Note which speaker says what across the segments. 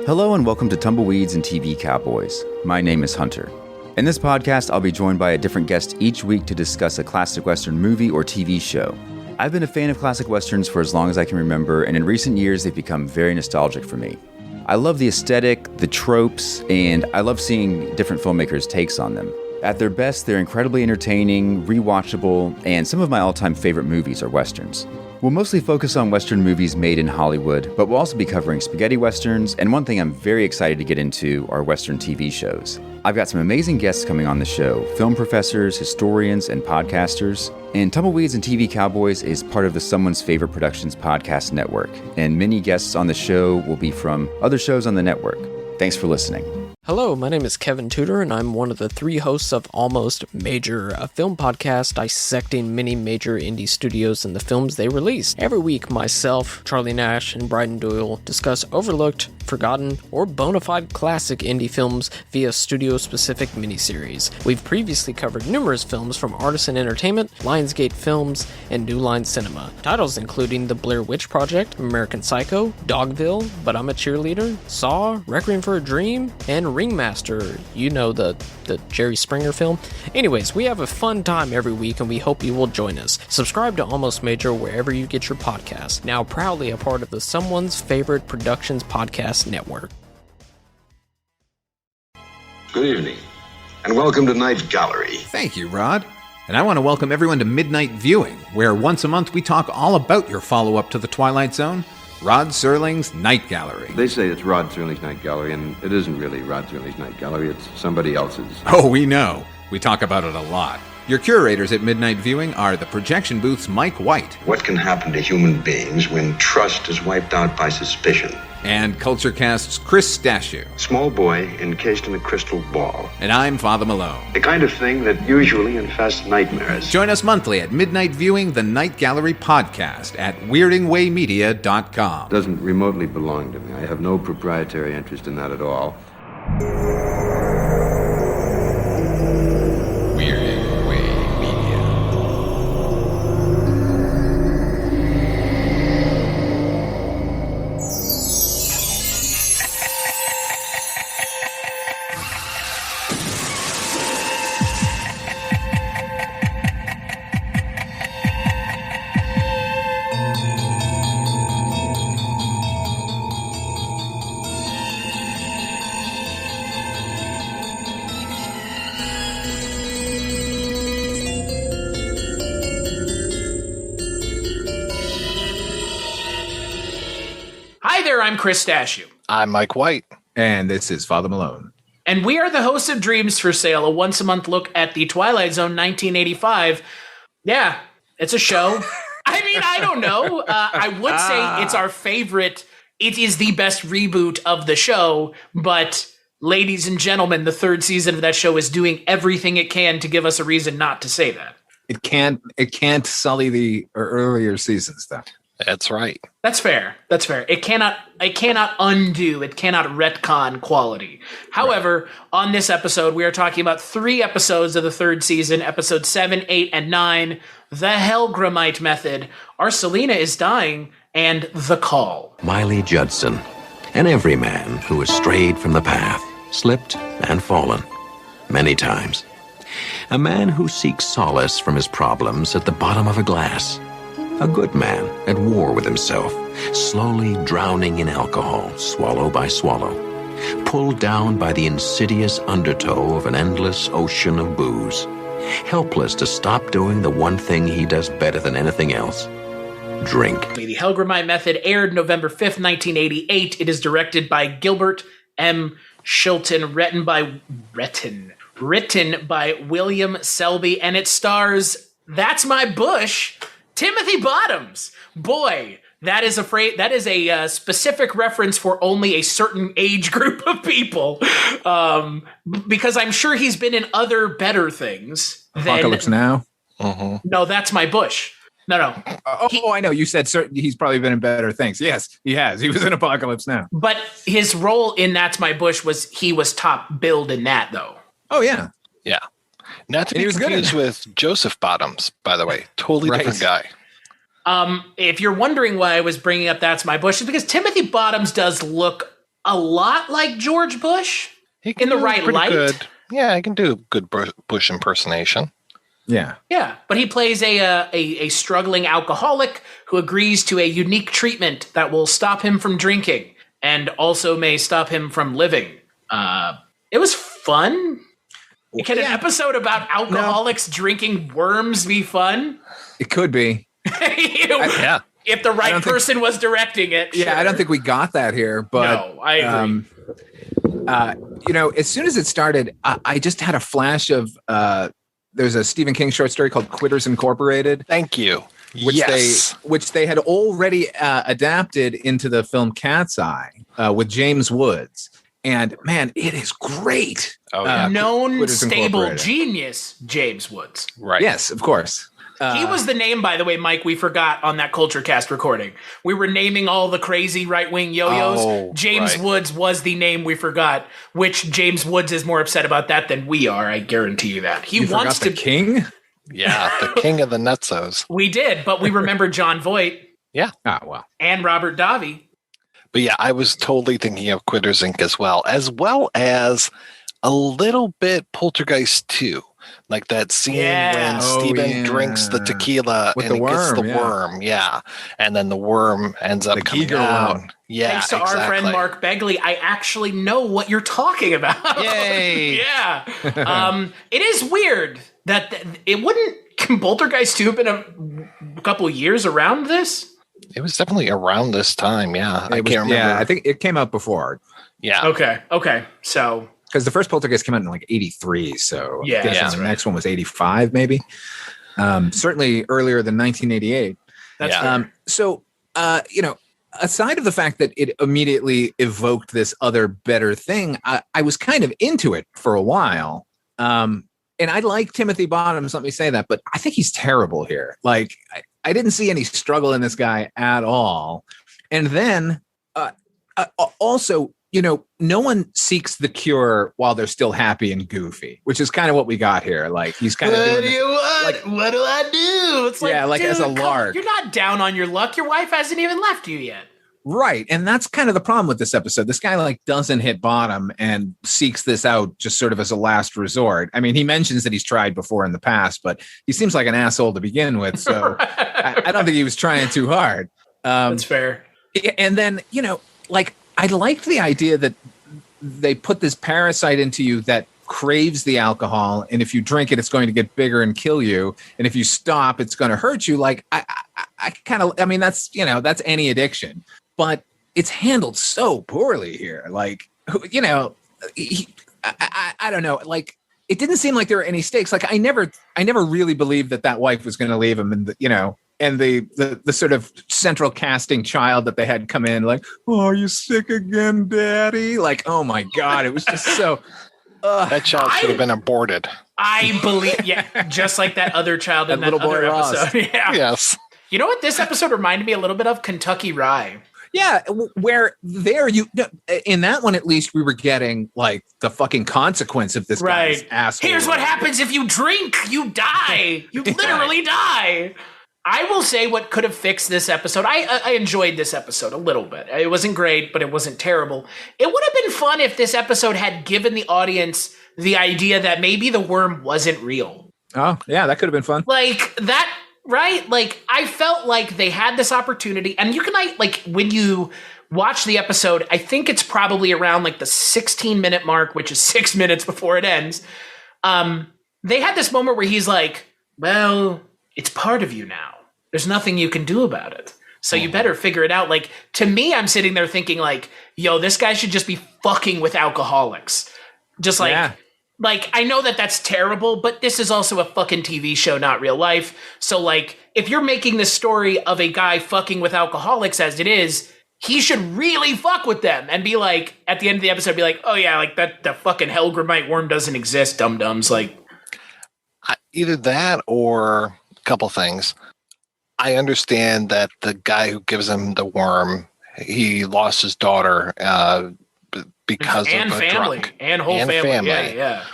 Speaker 1: Hello and welcome to Tumbleweeds and TV Cowboys. My name is Hunter. In this podcast, I'll be joined by a different guest each week to discuss a classic Western movie or TV show. I've been a fan of classic Westerns for as long as I can remember, and in recent years, they've become very nostalgic for me. I love the aesthetic, the tropes, and I love seeing different filmmakers' takes on them. At their best, they're incredibly entertaining, rewatchable, and some of my all-time favorite movies are Westerns. We'll mostly focus on Western movies made in Hollywood, but we'll also be covering spaghetti Westerns, and one thing I'm very excited to get into are Western TV shows. I've got some amazing guests coming on the show, film professors, historians, and podcasters. And Tumbleweeds and TV Cowboys is part of the Someone's Favorite Productions podcast network, and many guests on the show will be from other shows on the network. Thanks for listening.
Speaker 2: Hello, my name is Kevin Tudor, and I'm one of the three hosts of Almost Major, a film podcast dissecting many major indie studios and the films they release. Every week, myself, Charlie Nash, and Bryden Doyle discuss overlooked, forgotten, or bona fide classic indie films via studio-specific miniseries. We've previously covered numerous films from Artisan Entertainment, Lionsgate Films, and New Line Cinema. Titles including The Blair Witch Project, American Psycho, Dogville, But I'm a Cheerleader, Saw, Requiem for a Dream, and Ringmaster, you know, the Jerry Springer film. Anyways, we have a fun time every week and we hope you will join us. Subscribe to Almost Major wherever you get your podcasts. Now proudly a part of the Someone's Favorite Productions podcast network.
Speaker 3: Good evening, and welcome to Night Gallery.
Speaker 4: Thank you, Rod. And I want to welcome everyone to Midnight Viewing, where once a month we talk all about your follow-up to The Twilight Zone, Rod Serling's Night Gallery.
Speaker 3: They say it's Rod Serling's Night Gallery, and it isn't really Rod Serling's Night Gallery, it's somebody else's.
Speaker 4: Oh, we know. We talk about it a lot. Your curators at Midnight Viewing are the projection booth's Mike White.
Speaker 3: What can happen to human beings when trust is wiped out by suspicion?
Speaker 4: And CultureCast's Chris Stashew.
Speaker 3: Small boy encased in a crystal ball.
Speaker 4: And I'm Father Malone.
Speaker 3: The kind of thing that usually infests nightmares.
Speaker 4: Join us monthly at Midnight Viewing, the Night Gallery podcast at weirdingwaymedia.com.
Speaker 3: Doesn't remotely belong to me. I have no proprietary interest in that at all.
Speaker 4: Weirding Way Media.
Speaker 5: I'm Chris Stashew.
Speaker 6: I'm Mike White.
Speaker 4: And this is Father Malone.
Speaker 5: And we are the hosts of Dreams for Sale, a once-a-month look at the Twilight Zone 1985. Yeah, it's a show. I mean, I don't know. I would say it's our favorite. It is the best reboot of the show, but ladies and gentlemen, the third season of that show is doing everything it can to give us a reason not to say that.
Speaker 4: It can't sully the earlier seasons, though.
Speaker 6: That's right.
Speaker 5: That's fair. That's fair. It cannot undo, it cannot retcon quality. However, on this episode, we are talking about 3 episodes of the third season, episodes 7, 8, and 9, The Hellgrammite Method, Our Selena is Dying, and The Call.
Speaker 7: Miley Judson, an everyman who has strayed from the path, slipped and fallen many times. A man who seeks solace from his problems at the bottom of a glass. A good man at war with himself, slowly drowning in alcohol, swallow by swallow, pulled down by the insidious undertow of an endless ocean of booze, helpless to stop doing the one thing he does better than anything else, drink.
Speaker 5: The Hellgrammite Method aired November 5th, 1988. It is directed by Gilbert M. Shilton, written by William Selby, and it stars That's My Bush, Timothy Bottoms. Boy, that is a specific reference for only a certain age group of people, because I'm sure he's been in other better things.
Speaker 4: Apocalypse Now?
Speaker 5: No, That's My Bush. No.
Speaker 4: I know. You said he's probably been in better things. Yes, he has. He was in Apocalypse Now.
Speaker 5: But his role in That's My Bush he was top billed in that, though.
Speaker 4: Oh, yeah.
Speaker 6: Yeah. Not to be confused with Joseph Bottoms, by the way. Totally different guy.
Speaker 5: If you're wondering why I was bringing up That's My Bush, it's because Timothy Bottoms does look a lot like George Bush in the right light.
Speaker 6: Good. Yeah, he can do a good Bush impersonation.
Speaker 4: Yeah.
Speaker 5: Yeah, but he plays a struggling alcoholic who agrees to a unique treatment that will stop him from drinking and also may stop him from living. It was fun. Can an episode about alcoholics drinking worms be fun?
Speaker 4: It could be.
Speaker 6: Yeah.
Speaker 5: If the right person was directing it.
Speaker 4: Yeah,
Speaker 5: sure.
Speaker 4: I don't think we got that here. But
Speaker 5: no, I agree.
Speaker 4: As soon as it started, I just had a flash of there's a Stephen King short story called Quitters Incorporated.
Speaker 6: Thank you.
Speaker 4: Which they had already adapted into the film Cat's Eye with James Woods. And man, it is great.
Speaker 6: Oh, yeah.
Speaker 5: Known stable genius, James Woods.
Speaker 6: Right.
Speaker 4: Yes, of course.
Speaker 5: He was the name, by the way, Mike, we forgot on that Culture Cast recording. We were naming all the crazy right-wing yo-yos.
Speaker 6: Oh,
Speaker 5: James Woods was the name we forgot, which James Woods is more upset about that than we are, I guarantee you that. He wants to...
Speaker 4: the king?
Speaker 6: Yeah, the king of the nutsos.
Speaker 5: We did, but we remember John Voight.
Speaker 6: Yeah.
Speaker 4: Oh, well.
Speaker 5: And Robert Davi.
Speaker 6: But yeah, I was totally thinking of Quitters Inc. as well as a little bit Poltergeist 2. Like that scene when Steven drinks the tequila
Speaker 4: with
Speaker 6: and
Speaker 4: the worm,
Speaker 6: gets the worm. Yeah. And then the worm ends up coming out.
Speaker 4: Worm.
Speaker 6: Yeah.
Speaker 5: Thanks to our friend Mark Begley, I actually know what you're talking about.
Speaker 6: Yay.
Speaker 5: Yeah. It is weird that it wouldn't. Can Poltergeist 2 have been a couple years around this?
Speaker 6: It was definitely around this time. Yeah. I can't remember.
Speaker 4: Yeah, I think it came out before.
Speaker 6: Yeah.
Speaker 5: Okay. So.
Speaker 4: Because the first Poltergeist came out in like 83. So the next one was 85, maybe. Certainly earlier than 1988.
Speaker 5: That's
Speaker 4: aside of the fact that it immediately evoked this other better thing, I was kind of into it for a while. And I like Timothy Bottoms, let me say that, but I think he's terrible here. Like, I didn't see any struggle in this guy at all. And then also, no one seeks the cure while they're still happy and goofy, which is kind of what we got here. Like, he's kind of
Speaker 5: what
Speaker 4: doing
Speaker 5: do you want?
Speaker 4: like,
Speaker 5: what do I do? It's like,
Speaker 4: as a lark.
Speaker 5: You're not down on your luck. Your wife hasn't even left you yet.
Speaker 4: Right. And that's kind of the problem with this episode. This guy doesn't hit bottom and seeks this out just sort of as a last resort. I mean, he mentions that he's tried before in the past, but he seems like an asshole to begin with. So I don't think he was trying too hard.
Speaker 5: That's fair.
Speaker 4: And then, I liked the idea that they put this parasite into you that craves the alcohol, and if you drink it, it's going to get bigger and kill you, and if you stop, it's going to hurt you. Like, that's any addiction, but it's handled so poorly here. Like, I don't know. Like, it didn't seem like there were any stakes. Like, I never really believed that wife was going to leave him, and and the sort of central casting child that they had come in, like, oh, are you sick again, Daddy? Like, oh my God, it was just so.
Speaker 6: That child should have been aborted.
Speaker 5: I believe, just like that other child in that
Speaker 4: little boy
Speaker 5: other
Speaker 4: Ross.
Speaker 5: episode. Yeah.
Speaker 6: Yes.
Speaker 5: You know what? This episode reminded me a little bit of Kentucky Rye.
Speaker 4: Yeah, where in that one at least we were getting like the fucking consequence of this guy's asshole.
Speaker 5: Here's what happens if you drink: you die. You literally die. I will say what could have fixed this episode. I enjoyed this episode a little bit. It wasn't great, but it wasn't terrible. It would have been fun if this episode had given the audience the idea that maybe the worm wasn't real.
Speaker 4: Oh, yeah, that could have been fun.
Speaker 5: Like that, right? Like, I felt like they had this opportunity, and you can, like, when you watch the episode, I think it's probably around like the 16-minute mark, which is 6 minutes before it ends. They had this moment where he's like, well, it's part of you now. There's nothing you can do about it. So you better figure it out. Like, to me, I'm sitting there thinking like, yo, this guy should just be fucking with alcoholics. Just like, like, I know that that's terrible, but this is also a fucking TV show, not real life. So like, if you're making this story of a guy fucking with alcoholics as it is, he should really fuck with them and be like, at the end of the episode, be like, oh yeah, like that the fucking Hellgramite worm doesn't exist, dum-dums. Like,
Speaker 6: either that or a couple things. I understand that the guy who gives him the worm, he lost his daughter because
Speaker 5: and
Speaker 6: of a
Speaker 5: family
Speaker 6: drunk.
Speaker 5: And whole family. Yeah.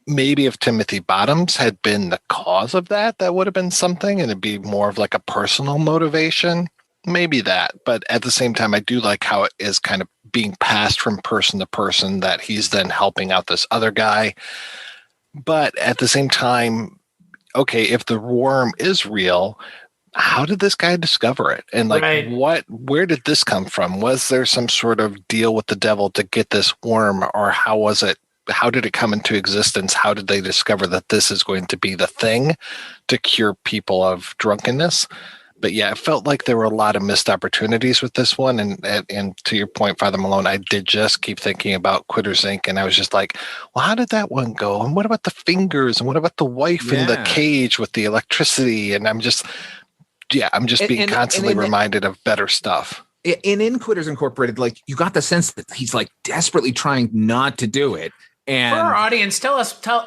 Speaker 6: Maybe if Timothy Bottoms had been the cause of that, that would have been something, and it'd be more of like a personal motivation. maybe that. But at the same time, I do like how it is kind of being passed from person to person, that he's then helping out this other guy. But at the same time, okay, if the worm is real, how did this guy discover it? And like, where did this come from? Was there some sort of deal with the devil to get this worm, or how was it? How did it come into existence? How did they discover that this is going to be the thing to cure people of drunkenness? But yeah, it felt like there were a lot of missed opportunities with this one. And to your point, Father Malone, I did just keep thinking about Quitters Inc. And I was just like, well, how did that one go? And what about the fingers? And what about the wife in the cage with the electricity? And I'm just being constantly reminded of better stuff.
Speaker 4: In Quitters Incorporated, like, you got the sense that he's like desperately trying not to do it. And
Speaker 5: for our audience, tell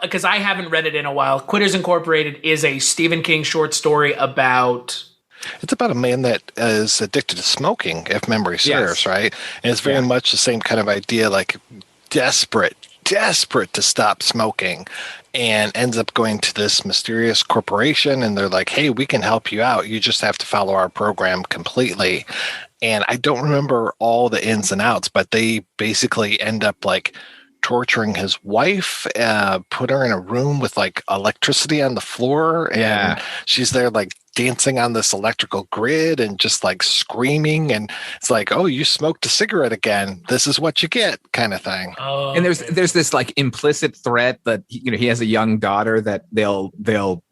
Speaker 5: because I haven't read it in a while. Quitters Incorporated is a Stephen King short story about.
Speaker 6: It's about a man that is addicted to smoking, if memory serves, right? And it's very much the same kind of idea, like desperate to stop smoking, and ends up going to this mysterious corporation, and they're like, hey, we can help you out. You just have to follow our program completely. And I don't remember all the ins and outs, but they basically end up like torturing his wife, put her in a room with like electricity on the floor, and she's there like dancing on this electrical grid and just like screaming, and it's like, oh, you smoked a cigarette again, this is what you get, kind of thing.
Speaker 4: And there's this like implicit threat that he has a young daughter that they'll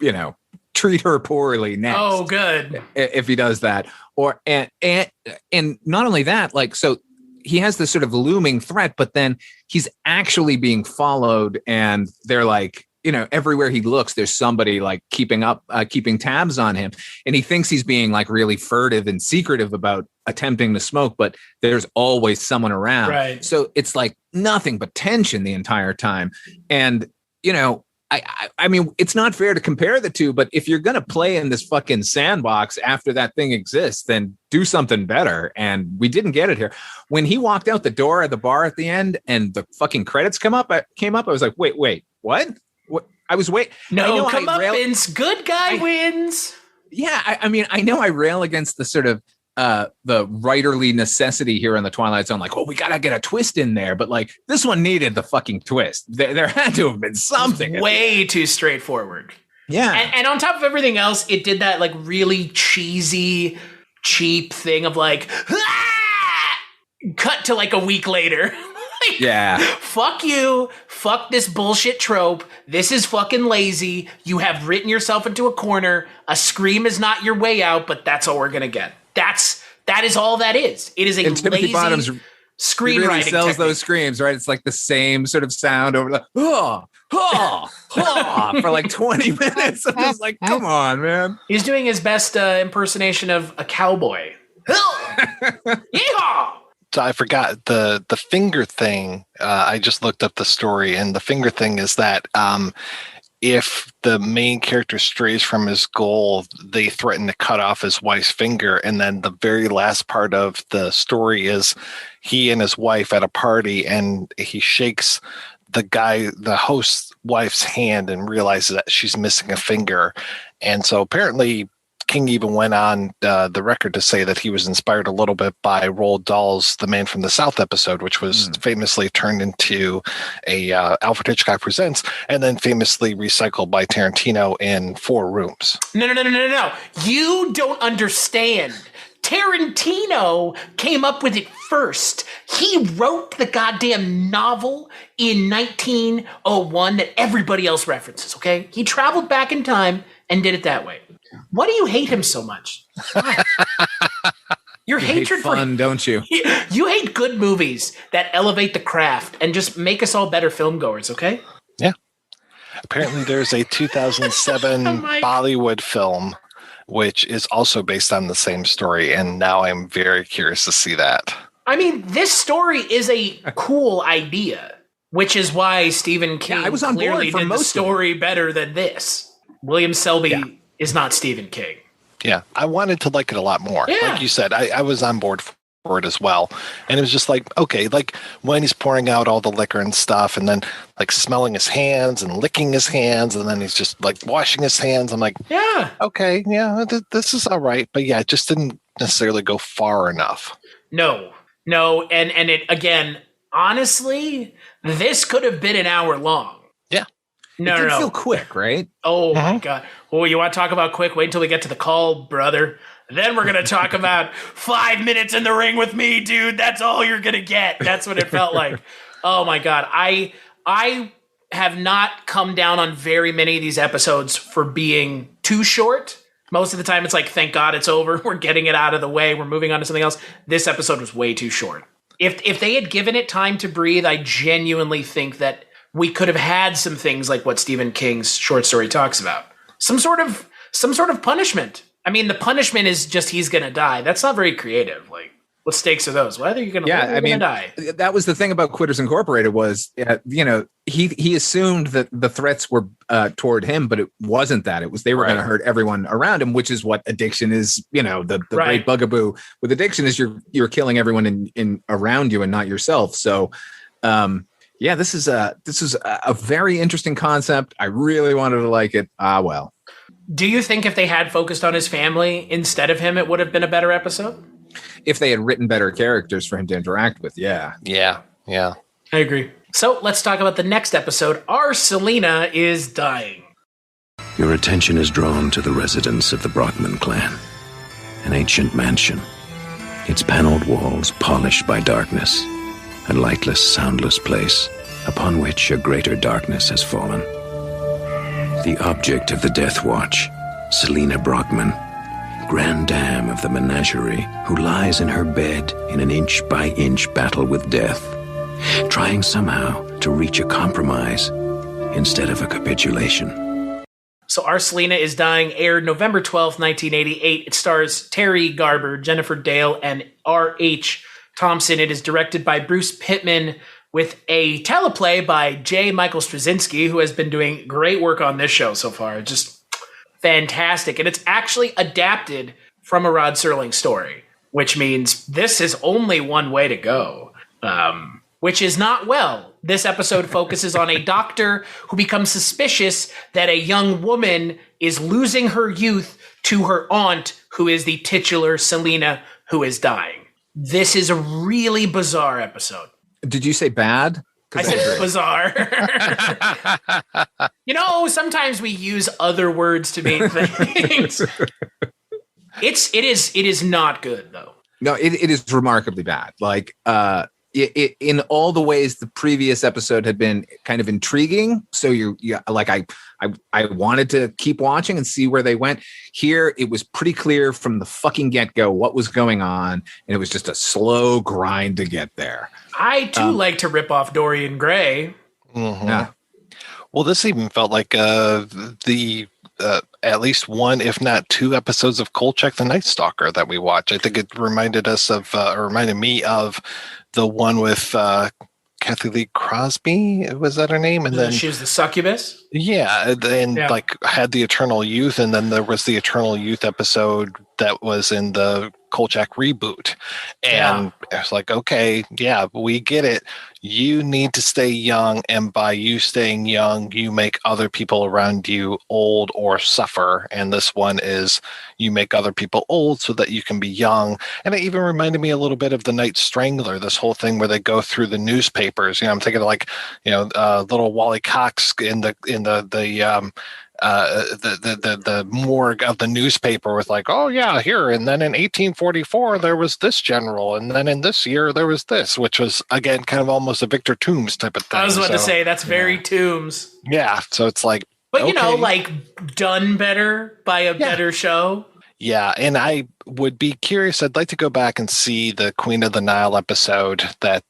Speaker 4: treat her poorly next.
Speaker 5: Oh, good.
Speaker 4: If he does that. Or and not only that, like, so he has this sort of looming threat, but then he's actually being followed, and they're like, everywhere he looks, there's somebody like keeping tabs on him. And he thinks he's being like really furtive and secretive about attempting to smoke, but there's always someone around.
Speaker 5: Right.
Speaker 4: So it's like nothing but tension the entire time. And, I mean, it's not fair to compare the two, but if you're going to play in this fucking sandbox after that thing exists, then do something better. And we didn't get it here. When he walked out the door of the bar at the end and the fucking credits came up, I was like, wait, what? I was waiting.
Speaker 5: No, come up, Vince. Good guy wins.
Speaker 4: Yeah, I mean, I know I rail against the sort of the writerly necessity here on the Twilight Zone, like, we gotta get a twist in there, but like this one needed the fucking twist. There had to have been something.
Speaker 5: Way too straightforward.
Speaker 4: Yeah,
Speaker 5: and on top of everything else, it did that like really cheesy, cheap thing of like, cut to like a week later. Fuck you. Fuck this bullshit trope. This is fucking lazy. You have written yourself into a corner. A scream is not your way out, but that's all we're gonna get. That is all that is. It is a lazy
Speaker 4: Bottoms
Speaker 5: screenwriting
Speaker 4: really sells
Speaker 5: technique.
Speaker 4: Those screams, right? It's like the same sort of sound over the for like 20 minutes. I'm just like, come on, man.
Speaker 5: He's doing his best impersonation of a cowboy. Yeehaw!
Speaker 6: So I forgot the finger thing. I just looked up the story, and the finger thing is that if the main character strays from his goal, they threaten to cut off his wife's finger. And then the very last part of the story is he and his wife at a party, and he shakes the host's wife's hand and realizes that she's missing a finger. And so apparently King even went on the record to say that he was inspired a little bit by Roald Dahl's The Man from the South episode, which was famously turned into a Alfred Hitchcock Presents, and then famously recycled by Tarantino in 4 Rooms.
Speaker 5: No. You don't understand. Tarantino came up with it first. He wrote the goddamn novel in 1901 that everybody else references, okay? He traveled back in time and did it that way. Why do you hate him so much? Your hatred
Speaker 4: hate fun, don't you?
Speaker 5: You hate good movies that elevate the craft and just make us all better film goers, okay?
Speaker 6: Yeah. Apparently there's a 2007 Bollywood film which is also based on the same story, and now I'm very curious to see that.
Speaker 5: I mean, this story is a cool idea, which is why Stephen King
Speaker 4: I was on
Speaker 5: clearly
Speaker 4: board for
Speaker 5: did the
Speaker 4: most
Speaker 5: story better than this. William Selby is not Stephen King.
Speaker 6: Yeah, I wanted to like it a lot more.
Speaker 5: Yeah.
Speaker 6: Like you said, I was on board for it as well. And it was just like, okay, like when he's pouring out all the liquor and stuff, and then like smelling his hands and licking his hands, and then he's just like washing his hands. I'm like,
Speaker 5: Yeah.
Speaker 6: okay, yeah, this is all right. But yeah, it just didn't necessarily go far enough.
Speaker 5: No, and it again, honestly, this could have been an hour long.
Speaker 6: Yeah.
Speaker 4: It did feel quick, right?
Speaker 5: Oh my God. Oh, you want to talk about quick? Wait until we get to the call, brother. Then we're going to talk about 5 minutes in the ring with me, dude. That's all you're going to get. That's what it felt like. Oh my God. I have not come down on very many of these episodes for being too short. Most of the time it's like, thank God it's over. We're getting it out of the way. We're moving on to something else. This episode was way too short. If they had given it time to breathe, I genuinely think that we could have had some things like what Stephen King's short story talks about. Some sort of punishment. I mean, the punishment is just he's going to die. That's not very creative. Like, what stakes are those? Whether you're going to live or going to die.
Speaker 4: That was the thing about Quitters Incorporated was, he assumed that the threats were toward him, but it wasn't that. It was they were going to hurt everyone around him, which is what addiction is. The great bugaboo with addiction is you're killing everyone in around you and not yourself. So, this is a very interesting concept. I really wanted to like it. Well.
Speaker 5: Do you think if they had focused on his family instead of him, it would have been a better episode?
Speaker 4: If they had written better characters for him to interact with, yeah.
Speaker 6: Yeah.
Speaker 5: I agree. So let's talk about the next episode. Our Selena is dying.
Speaker 7: Your attention is drawn to the residence of the Brockman clan, an ancient mansion, its paneled walls polished by darkness, a lightless, soundless place upon which a greater darkness has fallen. The object of the Death Watch, Selena Brockman, Grand Dame of the Menagerie, who lies in her bed in an inch-by-inch battle with death, trying somehow to reach a compromise instead of a capitulation.
Speaker 5: So Our Selena is Dying aired November 12th, 1988. It stars Terry Garber, Jennifer Dale, and R.H. Thompson. It is directed by Bruce Pittman, with a teleplay by J. Michael Straczynski, who has been doing great work on this show so far. Just fantastic. And it's actually adapted from a Rod Serling story, which means this is only one way to go, which is not well. This episode focuses on a doctor who becomes suspicious that a young woman is losing her youth to her aunt, who is the titular Selena, who is dying. This is a really bizarre episode.
Speaker 4: Did you say bad?
Speaker 5: I said bizarre. Sometimes we use other words to mean things. It is not good though.
Speaker 4: No, it is remarkably bad. Like in all the ways the previous episode had been kind of intriguing. So I wanted to keep watching and see where they went. Here, it was pretty clear from the fucking get-go what was going on, and it was just a slow grind to get there.
Speaker 5: I too like to rip off Dorian Gray.
Speaker 6: Mm-hmm. Yeah. Well, this even felt like the at least one, if not two, episodes of Kolchak the Night Stalker that we watched. I think it reminded me of the one with Kathy Lee Crosby. Was that her name? And then
Speaker 5: she was the succubus.
Speaker 6: Yeah, and like had the Eternal Youth, and then there was the Eternal Youth episode that was in the Kolchak reboot. And it's like, okay, yeah, we get it. You need to stay young, and by you staying young, you make other people around you old or suffer. And this one is you make other people old so that you can be young. And it even reminded me a little bit of The Night Strangler, this whole thing where they go through the newspapers. I'm thinking of like, little Wally Cox in the morgue of the newspaper with like, oh yeah, here, and then in 1844 there was this general, and then in this year there was this, which was again kind of almost a Victor Toombs type of thing.
Speaker 5: I was about to say that's very Toombs.
Speaker 6: Yeah, so it's like,
Speaker 5: but like done better by a better show.
Speaker 6: Yeah, and I would be curious. I'd like to go back and see the Queen of the Nile episode that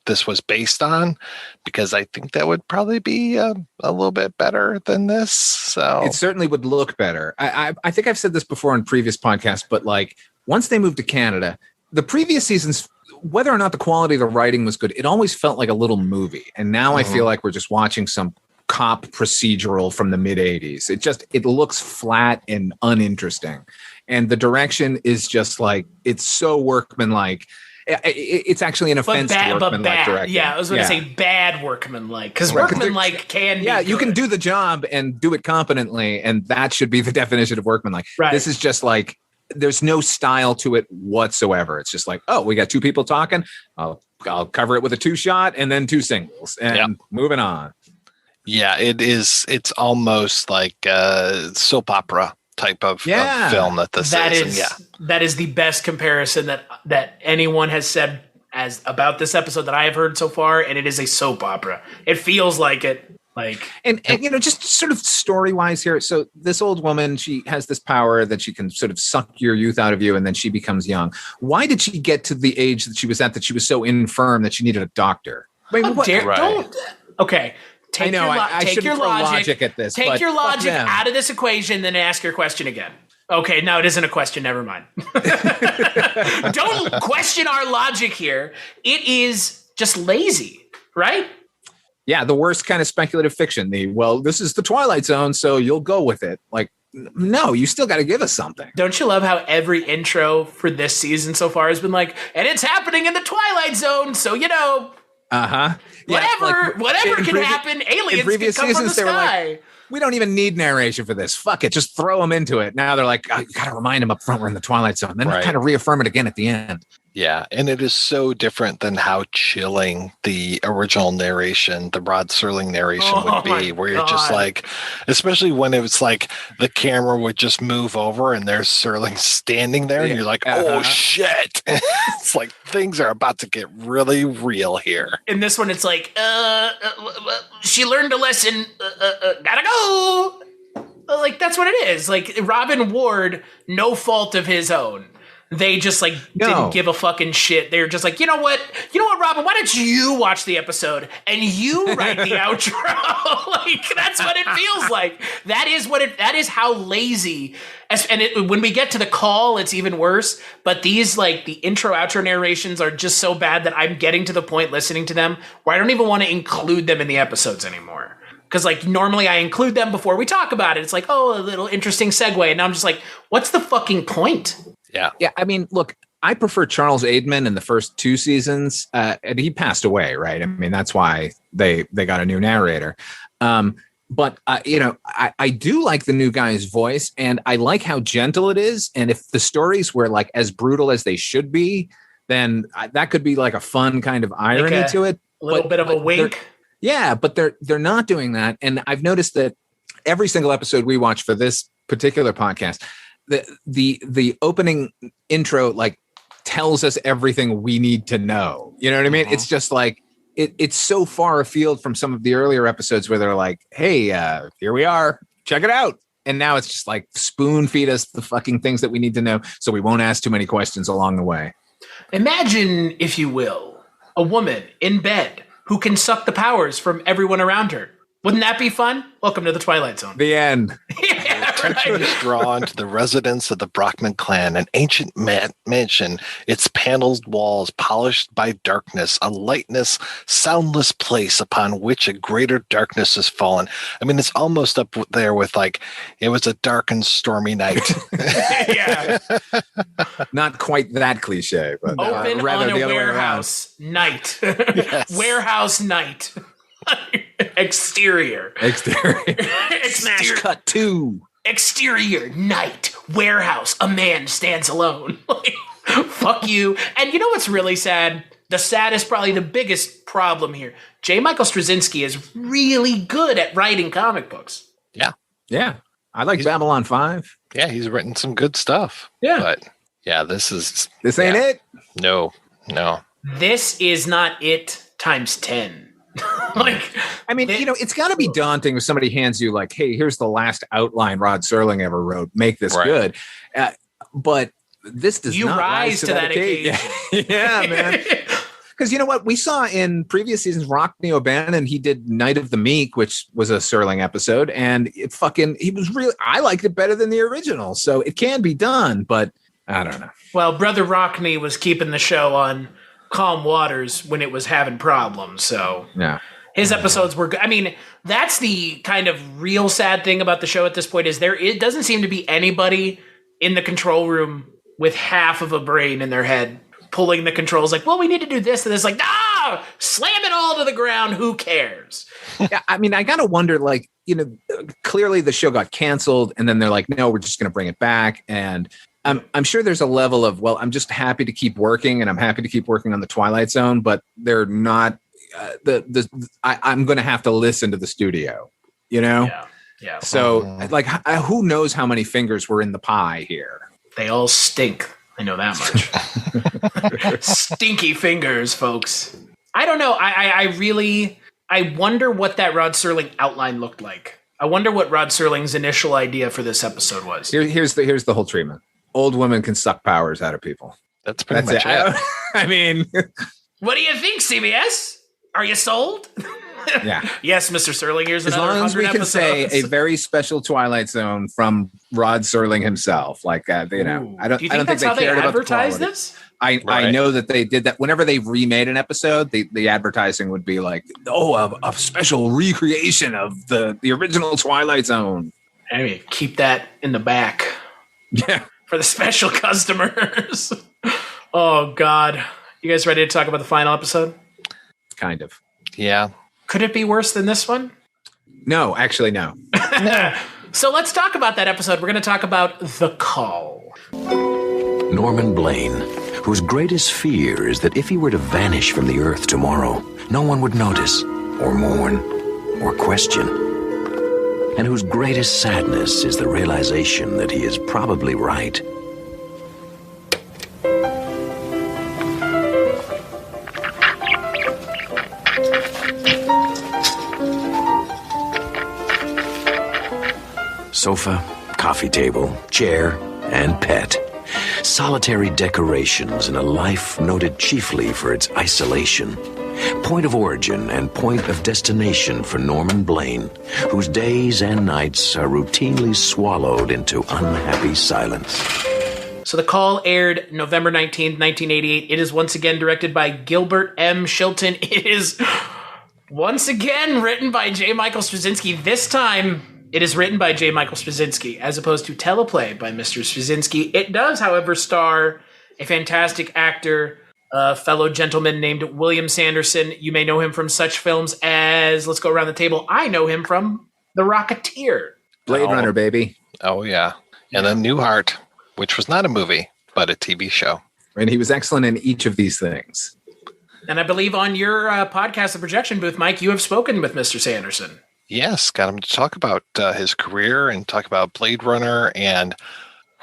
Speaker 6: this was based on, because I think that would probably be a little bit better than this. So
Speaker 4: it certainly would look better. I think I've said this before in previous podcasts, but like once they moved to Canada, the previous seasons, whether or not the quality of the writing was good, it always felt like a little movie. And now I feel like we're just watching some cop procedural from the mid 80s. It looks flat and uninteresting. And the direction is just like, it's so workmanlike. It's actually an offense to workmanlike directing.
Speaker 5: Yeah, I was going to say bad workmanlike, because
Speaker 4: Right,
Speaker 5: workmanlike can be
Speaker 4: you can
Speaker 5: good.
Speaker 4: do the job and do it competently, and that should be the definition of workmanlike.
Speaker 5: Right.
Speaker 4: This is just like, there's no style to it whatsoever. It's just like, oh, we got two people talking. I'll cover it with a 2-shot and then 2 singles and moving on.
Speaker 6: Yeah, it is. It's almost like a soap opera type of film that this is.
Speaker 5: That is the best comparison that anyone has said as about this episode that I have heard so far, and it is a soap opera. It feels like it. And
Speaker 4: just sort of story wise here. So this old woman, she has this power that she can sort of suck your youth out of you, and then she becomes young. Why did she get to the age that she was at, that she was so infirm that she needed a doctor?
Speaker 5: Don't. Okay.
Speaker 4: Take your logic at this.
Speaker 5: Take your logic out of this equation, then ask your question again. Okay, no, it isn't a question. Never mind. Don't question our logic here. It is just lazy, right?
Speaker 4: Yeah, the worst kind of speculative fiction. This is the Twilight Zone, so you'll go with it. Like, no, you still got to give us something.
Speaker 5: Don't you love how every intro for this season so far has been like, and it's happening in the Twilight Zone, so whatever can happen. Aliens can come from the sky.
Speaker 4: We don't even need narration for this. Fuck it. Just throw them into it. Now they're like, you got to remind them up front we're in the Twilight Zone. Then kind of reaffirm it again at the end.
Speaker 6: Yeah. And it is so different than how chilling the original narration, the Rod Serling narration would be, where you're just like, especially when it was like the camera would just move over and there's Serling standing there and you're like, oh shit. It's like things are about to get really real here.
Speaker 5: In this one, it's like, she learned a lesson. Gotta go. Like, that's what it is. Like, Robin Ward, no fault of his own. They just didn't give a fucking shit. They're just like, you know what, Robin, why don't you watch the episode and you write the outro? Like, that's what it feels like. That is how lazy. When we get to the call, it's even worse. But these, the intro outro narrations are just so bad that I'm getting to the point listening to them where I don't even want to include them in the episodes anymore. Because normally I include them before we talk about it. It's like, oh, a little interesting segue. And now I'm just like, what's the fucking point?
Speaker 6: Yeah.
Speaker 4: Yeah. I mean, look, I prefer Charles Aidman in the first 2 seasons. And he passed away, right? I mean, that's why they got a new narrator. But I do like the new guy's voice, and I like how gentle it is. And if the stories were as brutal as they should be, then that could be a fun kind of irony to it.
Speaker 5: A little bit of a wink.
Speaker 4: Yeah, but they're not doing that. And I've noticed that every single episode we watch for this particular podcast, the opening intro tells us everything we need to know. You know what I mean? It's just it's so far afield from some of the earlier episodes where they're like, hey, here we are, check it out. And now it's just spoon feed us the fucking things that we need to know so we won't ask too many questions along the way.
Speaker 5: Imagine, if you will, a woman in bed who can suck the powers from everyone around her. Wouldn't that be fun? Welcome to the Twilight Zone.
Speaker 4: The end.
Speaker 6: Attention is drawn to the residence of the Brockman clan, an ancient mansion, its paneled walls polished by darkness, a lightless, soundless place upon which a greater darkness has fallen. I mean, it's almost up there with it was a dark and stormy night.
Speaker 5: Yeah.
Speaker 4: Not quite that cliche, but
Speaker 5: open
Speaker 4: rather
Speaker 5: on a
Speaker 4: the other
Speaker 5: warehouse night.
Speaker 6: Yes.
Speaker 5: Warehouse night. Exterior.
Speaker 4: Smash cut 2.
Speaker 5: Exterior night. Warehouse. A man stands alone. Fuck you. And you know what's really sad? The saddest, probably the biggest problem here. J. Michael Straczynski is really good at writing comic books.
Speaker 6: Yeah.
Speaker 4: Yeah. I like Babylon 5.
Speaker 6: Yeah, he's written some good stuff.
Speaker 5: Yeah.
Speaker 6: But yeah, this
Speaker 4: ain't it.
Speaker 6: No.
Speaker 5: This is not it times 10.
Speaker 4: I mean, it's got to be daunting if somebody hands you hey, here's the last outline Rod Serling ever wrote. Make this good. But this does not
Speaker 5: rise to that occasion.
Speaker 4: Yeah, man. Because you know what? We saw in previous seasons, Rockney O'Bannon, he did Night of the Meek, which was a Serling episode. And I liked it better than the original. So it can be done, but I don't know.
Speaker 5: Well, Brother Rockney was keeping the show on calm waters when it was having problems, so
Speaker 4: yeah,
Speaker 5: his episodes were good. I mean, that's the kind of real sad thing about the show at this point is it doesn't seem to be anybody in the control room with half of a brain in their head pulling the controls like, well, we need to do this. And it's like, no, slam it all to the ground. Who cares?
Speaker 4: Yeah, I mean, I got to wonder, like, clearly the show got canceled and then they're like, no, we're just going to bring it back. And I'm sure there's a level of, well, I'm just happy to keep working and I'm happy to keep working on the Twilight Zone, but they're not I'm going to have to listen to the studio,
Speaker 5: Yeah.
Speaker 4: So like, who knows how many fingers were in the pie here?
Speaker 5: They all stink. I know that much. Stinky fingers, folks. I don't know. I wonder what that Rod Serling outline looked like. I wonder what Rod Serling's initial idea for this episode was.
Speaker 4: Here's the whole treatment. Old women can suck powers out of people.
Speaker 6: That's pretty much it.
Speaker 4: I mean,
Speaker 5: what do you think, CBS? Are you sold?
Speaker 4: Yeah.
Speaker 5: Yes, Mr. Serling. Here's
Speaker 4: as
Speaker 5: another
Speaker 4: long as we
Speaker 5: 100
Speaker 4: can say
Speaker 5: episodes.
Speaker 4: a very special Twilight Zone from Rod Serling himself. Like, I
Speaker 5: Do you
Speaker 4: don't
Speaker 5: think
Speaker 4: think
Speaker 5: that's
Speaker 4: they
Speaker 5: how they
Speaker 4: cared about the
Speaker 5: advertise
Speaker 4: quality.
Speaker 5: this?
Speaker 4: I know that they did that. Whenever they remade an episode, the advertising would be like, a special recreation of the original Twilight Zone.
Speaker 5: Anyway, keep that in the back
Speaker 4: Yeah.
Speaker 5: for the special customers. Oh, God. You guys ready to talk about the final episode?
Speaker 4: Kind of.
Speaker 6: Yeah.
Speaker 5: Could it be worse than this one?
Speaker 4: No, actually, no.
Speaker 5: So let's talk about that episode. We're going to talk about The Call.
Speaker 7: Norman Blaine, whose greatest fear is that if he were to vanish from the earth tomorrow, no one would notice, or mourn, or question. And whose greatest sadness is the realization that he is probably right. Sofa, coffee table, chair, and pet. Solitary decorations in a life noted chiefly for its isolation. Point of origin and point of destination for Norman Blaine, whose days and nights are routinely swallowed into unhappy silence.
Speaker 5: So The Call aired November 19th, 1988. It is once again directed by Gilbert M. Shilton. It is once again written by J. Michael Straczynski. This time, it is written by J. Michael Straczynski, as opposed to teleplay by Mr. Straczynski. It does, however, star a fantastic actor, a fellow gentleman named William Sanderson. You may know him from such films as, let's go around the table, I know him from The Rocketeer.
Speaker 4: Blade Runner, baby.
Speaker 6: Oh, yeah. And then Newhart, which was not a movie, but a TV show.
Speaker 4: And he was excellent in each of these things.
Speaker 5: And I believe on your podcast, The Projection Booth, Mike, you have spoken with Mr. Sanderson.
Speaker 6: Yes, got him to talk about his career and talk about Blade Runner, and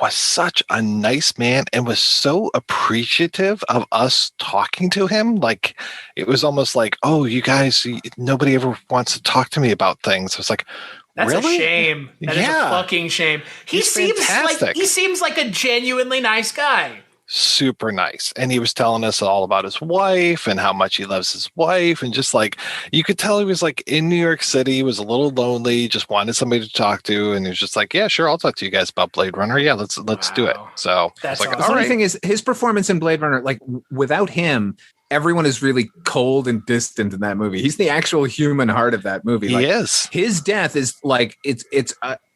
Speaker 6: was such a nice man and was so appreciative of us talking to him. Like, it was almost like, oh, you guys, nobody ever wants to talk to me about things. I was like,
Speaker 5: That's
Speaker 6: really?
Speaker 5: a shame. That is a fucking shame.
Speaker 6: He's fantastic.
Speaker 5: He seems like a genuinely nice guy.
Speaker 6: Super nice. And he was telling us all about his wife and how much he loves his wife. And just like, you could tell he was like in New York City, was a little lonely, just wanted somebody to talk to. And he was just like, yeah, sure, I'll talk to you guys about Blade Runner. Yeah, let's do it. So
Speaker 5: That's
Speaker 6: I was like,
Speaker 5: awesome.
Speaker 4: The
Speaker 6: all
Speaker 4: funny
Speaker 6: right.
Speaker 4: thing is, his performance in Blade Runner, like, without him, everyone is really cold and distant in that movie. He's the actual human heart of that movie.
Speaker 6: He
Speaker 4: Like,
Speaker 6: is.
Speaker 4: his death is like, it's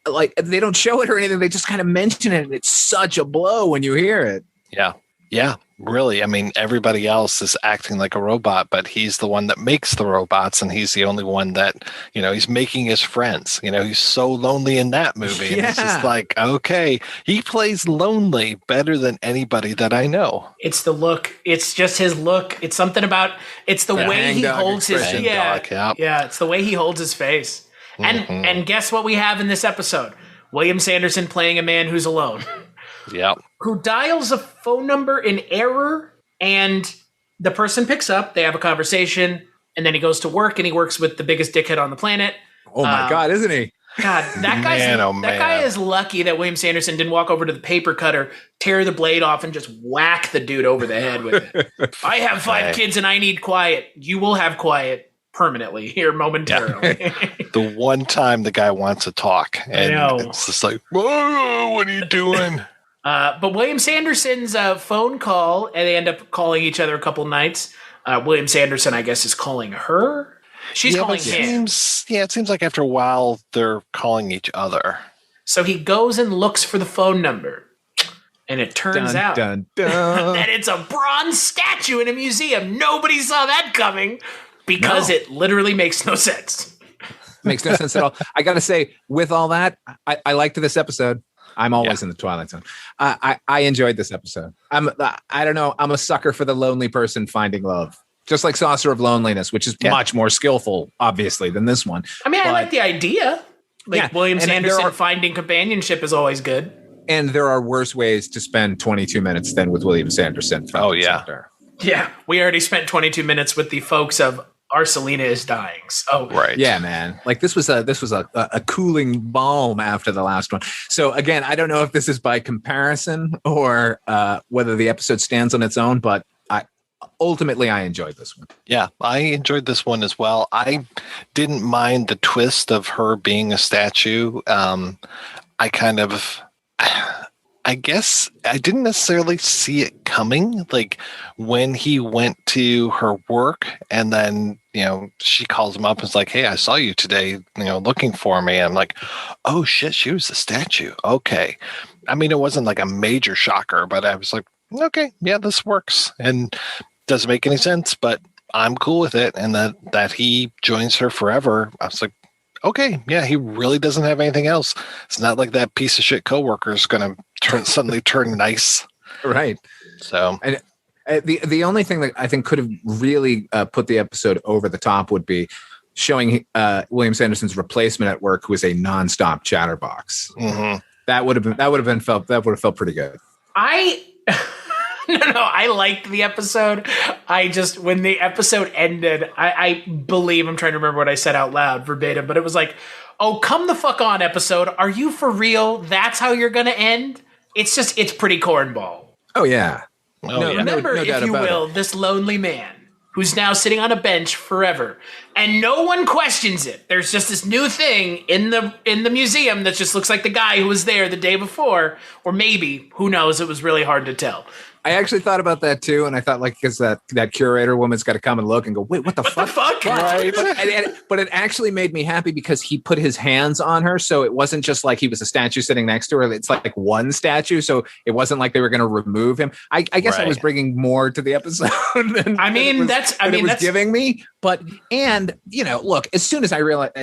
Speaker 4: like, they don't show it or anything. They just kind of mention it. And it's such a blow when you hear it.
Speaker 6: Yeah. Yeah, really. I mean, everybody else is acting like a robot, but he's the one that makes the robots, and he's the only one that, he's making his friends. He's so lonely in that movie. And it's just like, okay, he plays lonely better than anybody that I know.
Speaker 5: It's the look. It's just his look. It's something about, it's the way he
Speaker 4: hangdog
Speaker 5: holds his,
Speaker 4: expression.
Speaker 5: yeah, it's the way he holds his face. And guess what we have in this episode? William Sanderson playing a man who's alone.
Speaker 6: Yeah.
Speaker 5: Who dials a phone number in error, and the person picks up, they have a conversation, and then he goes to work, and he works with the biggest dickhead on the planet.
Speaker 4: Oh my God, isn't he?
Speaker 5: God, that guy is lucky that William Sanderson didn't walk over to the paper cutter, tear the blade off, and just whack the dude over the head with it. I have 5 kids and I need quiet. You will have quiet permanently here momentarily.
Speaker 6: The one time the guy wants to talk, and
Speaker 5: know.
Speaker 6: it's just like, whoa, what are you doing?
Speaker 5: But William Sanderson's phone call, and they end up calling each other a couple nights. William Sanderson, I guess, is calling her. She's calling him.
Speaker 6: It seems like after a while they're calling each other.
Speaker 5: So he goes and looks for the phone number. And it turns out
Speaker 4: dun.
Speaker 5: that it's a bronze statue in a museum. Nobody saw that coming because it literally makes no sense.
Speaker 4: Makes no sense at all. I got to say, with all that, I liked this episode. I'm always in the Twilight Zone. I enjoyed this episode. I don't know. I'm a sucker for the lonely person finding love. Just like Saucer of Loneliness, which is much more skillful, obviously, than this one.
Speaker 5: I mean, I like the idea. Like William Sanderson finding companionship is always good.
Speaker 4: And there are worse ways to spend 22 minutes than with William Sanderson.
Speaker 6: Oh, yeah.
Speaker 5: Yeah. We already spent 22 minutes with the folks of Our Selena is Dying. So,
Speaker 6: right.
Speaker 4: Yeah, man. Like this was a cooling balm after the last one. So again, I don't know if this is by comparison or whether the episode stands on its own, but ultimately I enjoyed this one.
Speaker 6: Yeah, I enjoyed this one as well. I didn't mind the twist of her being a statue. I guess I didn't necessarily see it coming. Like when he went to her work and then, she calls him up and is like, hey, I saw you today, looking for me. I'm like, oh shit, she was a statue. Okay. I mean, it wasn't like a major shocker, but I was like, okay, yeah, this works. And doesn't make any sense, but I'm cool with it. And that he joins her forever. I was like, okay, yeah, he really doesn't have anything else. It's not like that piece of shit coworker is going to suddenly turn nice.
Speaker 4: Right.
Speaker 6: So,
Speaker 4: and the only thing that I think could have really put the episode over the top would be showing William Sanderson's replacement at work, who was a nonstop chatterbox.
Speaker 6: Mm-hmm.
Speaker 4: That would have felt pretty good.
Speaker 5: No, I liked the episode. When the episode ended, I believe I'm trying to remember what I said out loud verbatim, but it was like, oh, come the fuck on, episode. Are you for real? That's how you're going to end? It's pretty cornball.
Speaker 4: Oh, yeah.
Speaker 5: Remember, if you will, this lonely man who's now sitting on a bench forever, and no one questions it. There's just this new thing in the museum that just looks like the guy who was there the day before, or maybe, who knows, it was really hard to tell.
Speaker 4: I actually thought about that too, and I thought because that curator woman's got to come and look and go, wait, what the fuck?
Speaker 5: Right.
Speaker 4: But it actually made me happy because he put his hands on her, so it wasn't just like he was a statue sitting next to her. It's like one statue, so it wasn't like they were going to remove him. I guess I was bringing more to the episode than it was giving me. But look, as soon as I realized,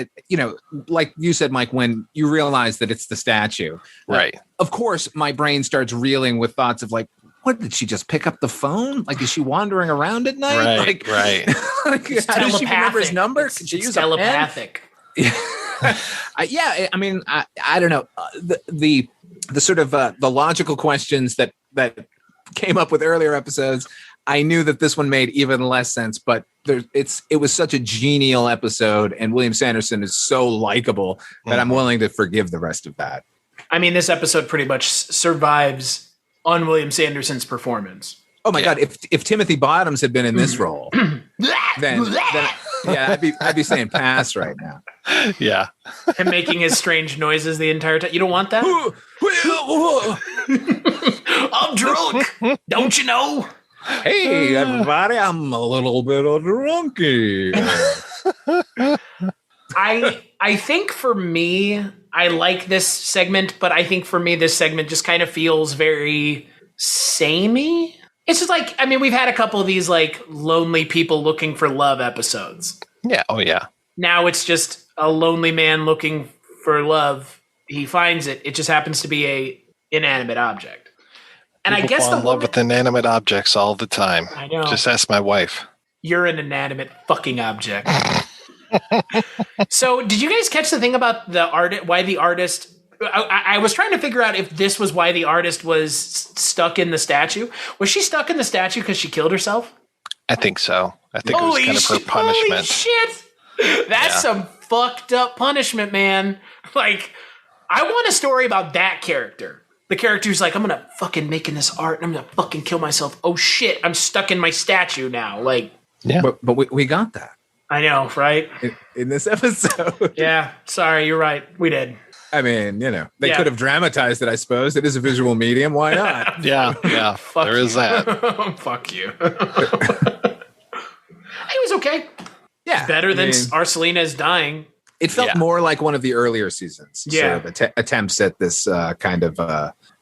Speaker 4: like you said, Mike, when you realize that it's the statue,
Speaker 6: right?
Speaker 4: Of course, my brain starts reeling with thoughts of like, what, did she just pick up the phone? Like, is she wandering around at night?
Speaker 6: Right.
Speaker 4: Like, how does she remember his number?
Speaker 5: Can she use telepathic?
Speaker 4: I mean, I don't know. The sort of the logical questions that came up with earlier episodes, I knew that this one made even less sense. But it was such a genial episode, and William Sanderson is so likable that I'm willing to forgive the rest of that.
Speaker 5: I mean, this episode pretty much survives on William Sanderson's performance.
Speaker 4: Oh my God! If Timothy Bottoms had been in this role, then I'd be saying pass right now.
Speaker 6: Yeah,
Speaker 5: him making his strange noises the entire time. You don't want that? I'm drunk. Don't you know?
Speaker 4: Hey everybody, I'm a little bit of a drunkie.
Speaker 5: I think for me, I like this segment, but I think for me, this segment just kind of feels very samey. It's just like, I mean, we've had a couple of these like lonely people looking for love episodes.
Speaker 6: Yeah. Oh, yeah.
Speaker 5: Now it's just a lonely man looking for love. He finds it. It just happens to be a inanimate object. And
Speaker 6: People
Speaker 5: I guess
Speaker 6: fall in love with inanimate objects all the time.
Speaker 5: I know.
Speaker 6: Just ask my wife.
Speaker 5: You're an inanimate fucking object. So, did you guys catch the thing about the artist? Why the artist? I was trying to figure out if this was why the artist was stuck in the statue. Was she stuck in the statue because she killed herself?
Speaker 6: I think so. I think it was kind of her punishment.
Speaker 5: Holy shit! That's some fucked up punishment, man. Like, I want a story about that character. The character who's like, I'm gonna fucking making this art and I'm gonna fucking kill myself. Oh shit, I'm stuck in my statue now. Like,
Speaker 4: yeah, but we got that.
Speaker 5: I know, right?
Speaker 4: In this episode.
Speaker 5: Yeah, sorry, you're right. We did.
Speaker 4: I mean, they could have dramatized it, I suppose. It is a visual medium. Why not?
Speaker 6: Yeah. There is that.
Speaker 5: Fuck you. He was okay.
Speaker 4: Yeah.
Speaker 5: Better than Our Selena is Dying.
Speaker 4: It felt more like one of the earlier seasons.
Speaker 5: Yeah.
Speaker 4: Sort of attempts at this kind of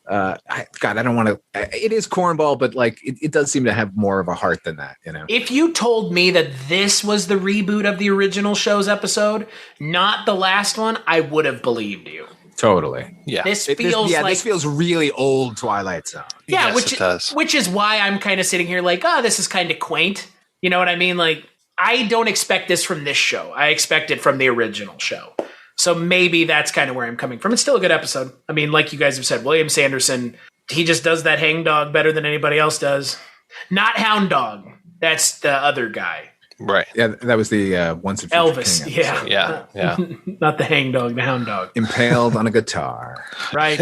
Speaker 4: I don't want to. It is cornball, but like it does seem to have more of a heart than that.
Speaker 5: If you told me that this was the reboot of the original show's episode, not the last one, I would have believed you.
Speaker 4: Totally.
Speaker 6: Yeah.
Speaker 5: This feels
Speaker 4: this feels really old Twilight Zone.
Speaker 5: Yeah,
Speaker 6: Yes, it does.
Speaker 5: which is why I'm kind of sitting here like, this is kind of quaint. You know what I mean? Like, I don't expect this from this show. I expect it from the original show. So maybe that's kind of where I'm coming from. It's still a good episode. I mean, like you guys have said, William Sanderson, he just does that hang dog better than anybody else does. Not Hound Dog. That's the other guy.
Speaker 6: Right.
Speaker 4: Yeah, that was the Once and Future
Speaker 5: Elvis.
Speaker 4: King episode.
Speaker 6: Yeah.
Speaker 5: Not the hang dog, the Hound Dog.
Speaker 4: Impaled on a guitar.
Speaker 5: Right.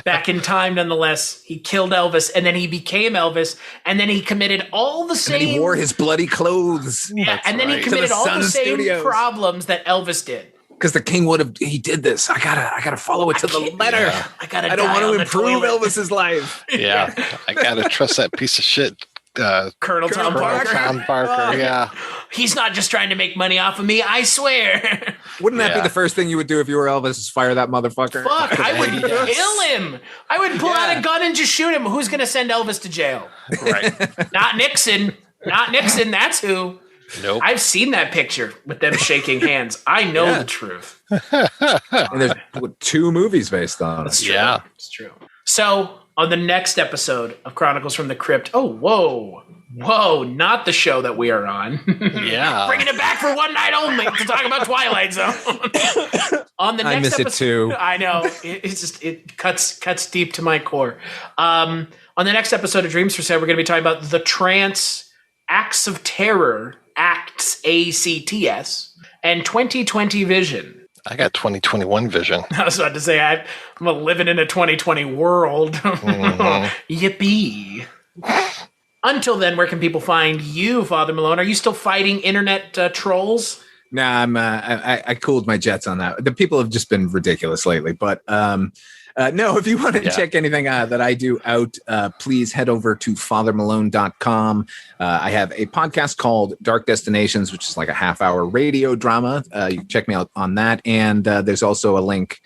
Speaker 5: Back in time, nonetheless. He killed Elvis, and then he became Elvis, and then he committed all the same...
Speaker 4: And then he wore his bloody clothes.
Speaker 5: Yeah, and then he committed
Speaker 4: To the
Speaker 5: all
Speaker 4: Sun
Speaker 5: the same
Speaker 4: Studios.
Speaker 5: problems that Elvis did.
Speaker 4: Because the king would have, he did this. I gotta follow it to the letter.
Speaker 5: I
Speaker 4: don't want to improve Elvis's life.
Speaker 6: Yeah. I got to trust that piece of shit.
Speaker 5: Colonel Tom Parker.
Speaker 6: Tom Parker, yeah.
Speaker 5: He's not just trying to make money off of me, I swear.
Speaker 4: Wouldn't that be
Speaker 6: Yeah.
Speaker 4: the first thing you would do if you were Elvis? Is fire that motherfucker?
Speaker 5: Fuck, I would
Speaker 6: Yes.
Speaker 5: kill him. I would pull out a gun and just shoot him. Who's going to send Elvis to jail?
Speaker 6: Right.
Speaker 5: Not Nixon. Not Nixon, that's who.
Speaker 6: Nope.
Speaker 5: I've seen that picture with them shaking hands. I know the truth.
Speaker 4: And there's 2 movies based on it.
Speaker 5: It's true.
Speaker 6: Yeah.
Speaker 5: It's true. So, on the next episode of Chronicles from the Crypt, whoa, not the show that we are on.
Speaker 6: Yeah.
Speaker 5: Bringing it back for one night only to talk about Twilight Zone. On the next
Speaker 4: I miss it
Speaker 5: episode,
Speaker 4: too.
Speaker 5: I know it cuts deep to my core. On the next episode of Dreams for Sale, we're going to be talking about the trance acts of terror, acts ACTS, and 2020 vision.
Speaker 6: I got 2021 vision.
Speaker 5: I was about to say I'm living in a 2020 world. Yippee! Until then, where can people find you, Father Malone? Are you still fighting internet trolls?
Speaker 4: Nah, I cooled my jets on that. The people have just been ridiculous lately. But no, if you want to check anything that I do out, please head over to fathermalone.com. I have a podcast called Dark Destinations, which is like a half-hour radio drama. You can check me out on that. And there's also a link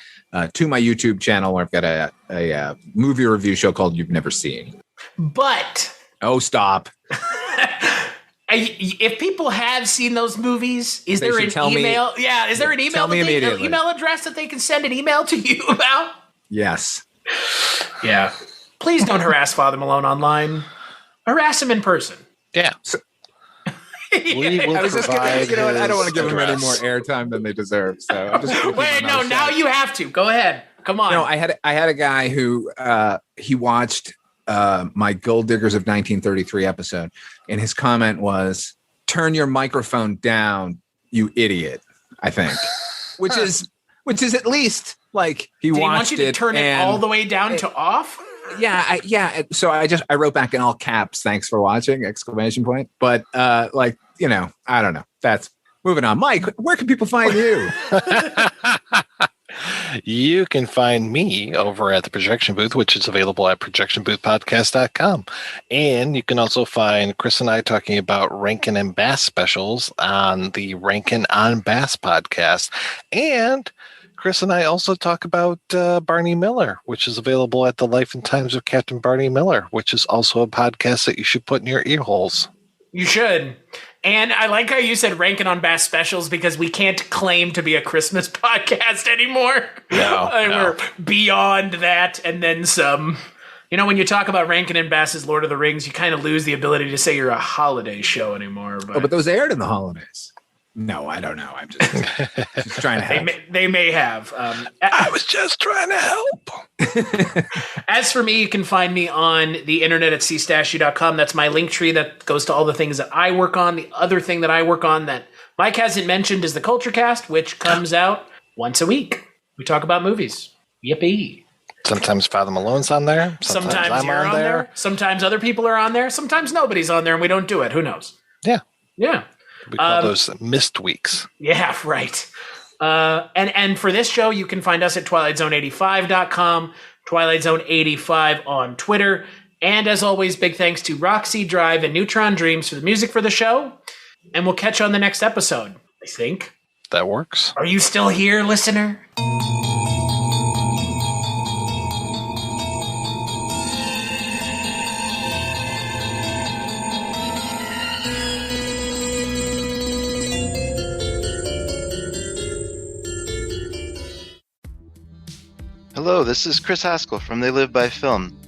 Speaker 4: to my YouTube channel where I've got a movie review show called You've Never Seen.
Speaker 5: But
Speaker 4: Oh, stop.
Speaker 5: if people have seen those movies, is
Speaker 4: They
Speaker 5: there
Speaker 4: should
Speaker 5: an
Speaker 4: tell me-
Speaker 5: email? Yeah, is there an email?
Speaker 4: Tell me immediately.
Speaker 5: Email address that they can send an email to you about?
Speaker 4: Yes.
Speaker 5: Yeah. Please don't harass Father Malone online. Harass him in person.
Speaker 6: Yeah. We will
Speaker 4: I was just
Speaker 6: provide
Speaker 4: gonna, I don't want to
Speaker 6: his
Speaker 4: give them any
Speaker 6: address.
Speaker 4: more airtime than they deserve. So I'm just gonna give
Speaker 5: Wait,
Speaker 4: them
Speaker 5: no,
Speaker 4: another
Speaker 5: now
Speaker 4: shot.
Speaker 5: you have to. Go ahead. Come on.
Speaker 4: No, I had a guy who he watched my Gold Diggers of 1933 episode, and his comment was, "Turn your microphone down, you idiot." I think, which is at least like he
Speaker 5: Did he
Speaker 4: watched
Speaker 5: want you to
Speaker 4: it
Speaker 5: turn it
Speaker 4: and-
Speaker 5: all the way down to off?
Speaker 4: Yeah. So I wrote back in all caps, "Thanks for watching!" ! But I don't know. That's moving on. Mike, where can people find you?
Speaker 6: You can find me over at the Projection Booth, which is available at projectionboothpodcast.com. And you can also find Chris and I talking about Rankin and Bass specials on the Rankin on Bass podcast. And Chris and I also talk about Barney Miller, which is available at the Life and Times of Captain Barney Miller, which is also a podcast that you should put in your ear holes.
Speaker 5: You should. And I like how you said Rankin on Bass specials because we can't claim to be a Christmas podcast anymore.
Speaker 6: No.
Speaker 5: We're beyond that and then some. You know, when you talk about Rankin and Bass's Lord of the Rings, you kind of lose the ability to say you're a holiday show anymore.
Speaker 4: But those aired in the holidays. No, I don't know. I'm just trying to help.
Speaker 5: They may have.
Speaker 6: I was just trying to help.
Speaker 5: As for me, you can find me on the internet at cstashu.com. That's my link tree that goes to all the things that I work on. The other thing that I work on that Mike hasn't mentioned is the Culture Cast, which comes out once a week. We talk about movies. Yippee.
Speaker 6: Sometimes Father Malone's on there.
Speaker 5: Sometimes
Speaker 6: I'm
Speaker 5: you're on there. Sometimes other people are on there. Sometimes nobody's on there and we don't do it. Who knows?
Speaker 6: Yeah.
Speaker 5: Yeah.
Speaker 6: We call those missed weeks.
Speaker 5: Yeah, right. And for this show, you can find us at TwilightZone85.com, TwilightZone85 on Twitter. And as always, big thanks to Roxy Drive and Neutron Dreams for the music for the show. And we'll catch you on the next episode, I think.
Speaker 6: That works.
Speaker 5: Are you still here, listener?
Speaker 8: Hello, this is Chris Haskell from They Live by Film.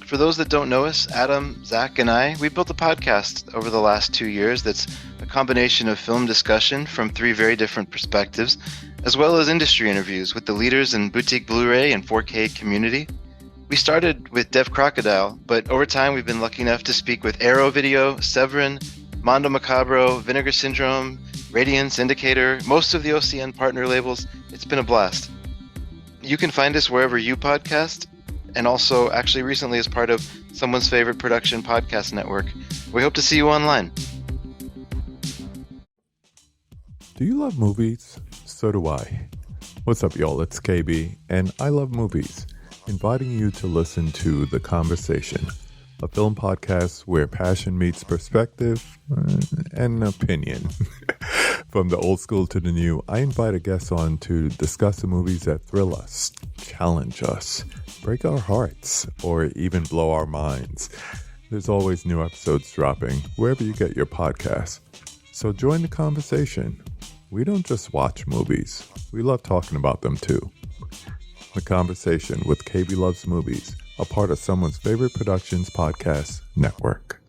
Speaker 8: For those that don't know us, Adam, Zach, and I, we built a podcast over the last 2 years that's a combination of film discussion from 3 very different perspectives, as well as industry interviews with the leaders in boutique Blu-ray and 4K community. We started with Dev Crocodile, but over time we've been lucky enough to speak with Arrow Video, Severin, Mondo Macabro, Vinegar Syndrome, Radiance, Indicator, most of the OCN partner labels. It's been a blast. You can find us wherever you podcast, and also actually recently as part of Someone's Favorite Production Podcast Network. We hope to see you online.
Speaker 9: Do you love movies? So do I. What's up, y'all? It's KB, and I love movies. Inviting you to listen to The Conversation, a film podcast where passion meets perspective and opinion. From the old school to the new, I invite a guest on to discuss the movies that thrill us, challenge us, break our hearts, or even blow our minds. There's always new episodes dropping wherever you get your podcasts. So join the conversation. We don't just watch movies. We love talking about them too. The Conversation with KB Loves Movies, a part of Someone's Favorite Productions Podcast Network.